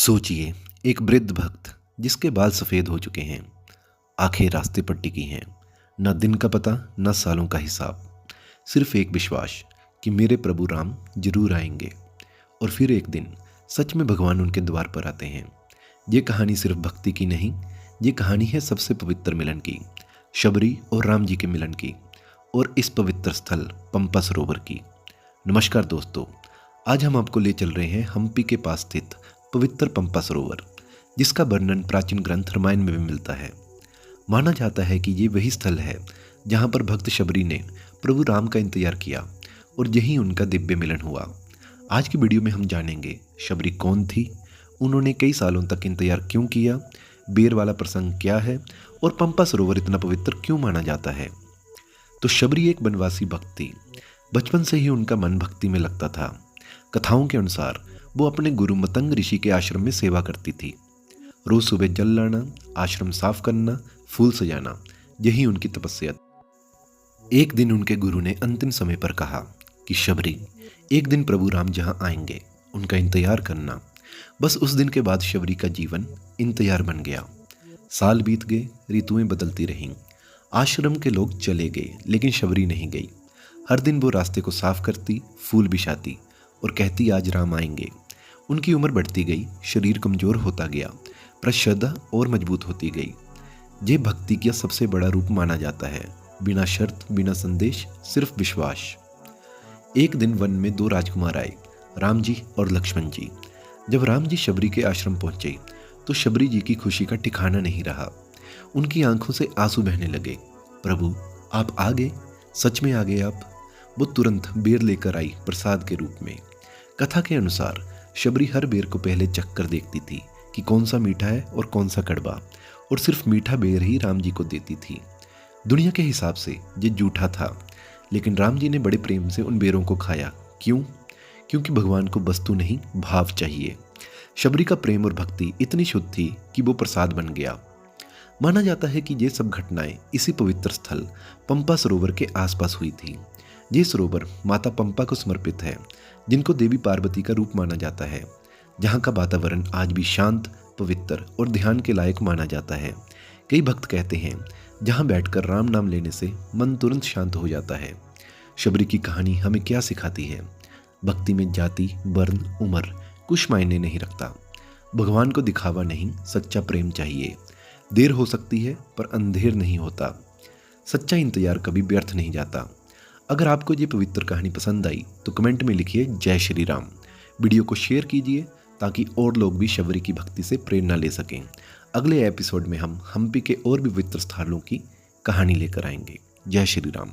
सोचिए, एक वृद्ध भक्त जिसके बाल सफ़ेद हो चुके हैं, आंखें रास्ते पर टिकी हैं, न दिन का पता न सालों का हिसाब, सिर्फ एक विश्वास कि मेरे प्रभु राम जरूर आएंगे। और फिर एक दिन सच में भगवान उनके द्वार पर आते हैं। ये कहानी सिर्फ भक्ति की नहीं, ये कहानी है सबसे पवित्र मिलन की, शबरी और राम जी के मिलन की, और इस पवित्र स्थल पंपा सरोवर की। नमस्कार दोस्तों, आज हम आपको ले चल रहे हैं हम्पी के पास स्थित पवित्र पंपा सरोवर, जिसका वर्णन प्राचीन ग्रंथ रामायण में भी मिलता है। माना जाता है कि ये वही स्थल है जहाँ पर भक्त शबरी ने प्रभु राम का इंतजार किया और यही उनका दिव्य मिलन हुआ। आज की वीडियो में हम जानेंगे शबरी कौन थी, उन्होंने कई सालों तक इंतजार क्यों किया, बेर वाला प्रसंग क्या है और पंपा सरोवर इतना पवित्र क्यों माना जाता है। तो शबरी एक वनवासी भक्त थी। बचपन से ही उनका मन भक्ति में लगता था। कथाओं के अनुसार वो अपने गुरु मतंग ऋषि के आश्रम में सेवा करती थी। रोज सुबह जल लाना, आश्रम साफ करना, फूल सजाना, यही उनकी तपस्या। एक दिन उनके गुरु ने अंतिम समय पर कहा कि शबरी, एक दिन प्रभु राम जहाँ आएंगे उनका इंतजार करना। बस उस दिन के बाद शबरी का जीवन इंतजार बन गया। साल बीत गए, ऋतुएं बदलती रहीं, आश्रम के लोग चले गए, लेकिन शबरी नहीं गई। हर दिन वो रास्ते को साफ करती, फूल बिछाती और कहती आज राम आएंगे। उनकी उम्र बढ़ती गई, शरीर कमजोर होता गया, पर श्रद्धा और मजबूत होती गई। ये भक्ति का सबसे बड़ा रूप माना जाता है, बिना शर्त, बिना संदेश, सिर्फ विश्वास। एक दिन वन में दो राजकुमार आए, राम जी और लक्ष्मण जी। जब राम जी शबरी के आश्रम पहुंचे तो शबरी जी की खुशी का ठिकाना नहीं रहा। उनकी आंखों से आंसू बहने लगे। प्रभु, आप आ गए, सच में आ गए आप। वो तुरंत बेर लेकर आई प्रसाद के रूप में। कथा के अनुसार शबरी हर बेर को पहले चख कर देखती थी कि कौन सा मीठा है और कौन सा कड़वा, और सिर्फ मीठा बेर ही राम जी को देती थी। दुनिया के हिसाब से ये जूठा था, लेकिन राम जी ने बड़े प्रेम से उन बेरों को खाया। क्यों? क्योंकि भगवान को वस्तु नहीं, भाव चाहिए। शबरी का प्रेम और भक्ति इतनी शुद्ध थी कि वो प्रसाद बन गया। माना जाता है कि ये सब घटनाएं इसी पवित्र स्थल पंपा सरोवर के आसपास हुई थी। ये सरोवर माता पंपा को समर्पित है, जिनको देवी पार्वती का रूप माना जाता है, जहाँ का वातावरण आज भी शांत, पवित्र और ध्यान के लायक माना जाता है। कई भक्त कहते हैं जहाँ बैठकर राम नाम लेने से मन तुरंत शांत हो जाता है। शबरी की कहानी हमें क्या सिखाती है? भक्ति में जाति, वर्ण, उम्र कुछ मायने नहीं रखता। भगवान को दिखावा नहीं, सच्चा प्रेम चाहिए। देर हो सकती है पर अंधेर नहीं होता। सच्चा इंतजार कभी व्यर्थ नहीं जाता। अगर आपको ये पवित्र कहानी पसंद आई तो कमेंट में लिखिए जय श्री राम। वीडियो को शेयर कीजिए ताकि और लोग भी शबरी की भक्ति से प्रेरणा ले सकें। अगले एपिसोड में हम हम्पी के और भी पवित्र स्थलों की कहानी लेकर आएंगे। जय श्री राम।